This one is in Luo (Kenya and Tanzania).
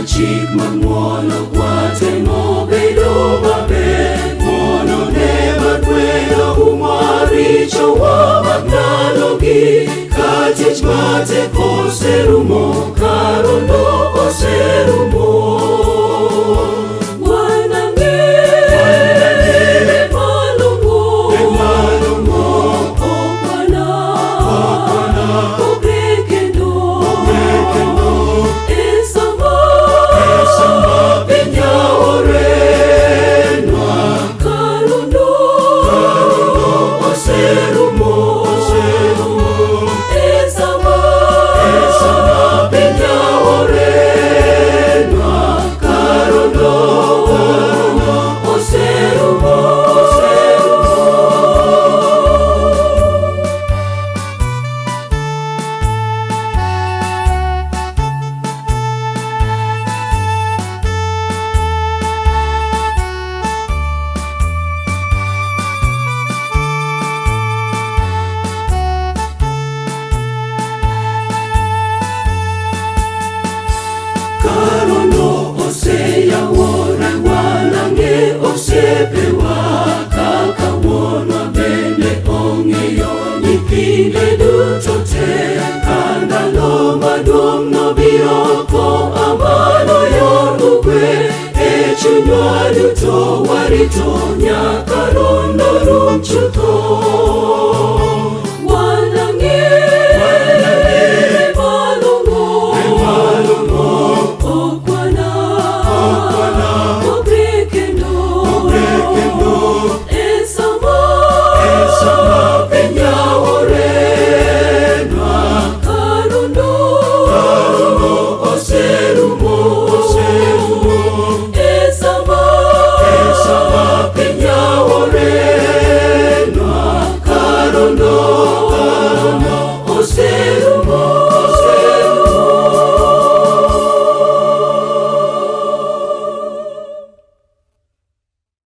chik mang'wono kwatemo bedo maber, ng'wono ne magwelo umwa richowa mag ndalogi. Ka tich matek oserumo, ka rondo oserumo, kaka wuonwa bende ong'eyo nyithinde duto te. Ka ndalo maduong' nobiro koa malo yor ugwe, e chunywa duto warito nyaka rondo rum chutho. Sama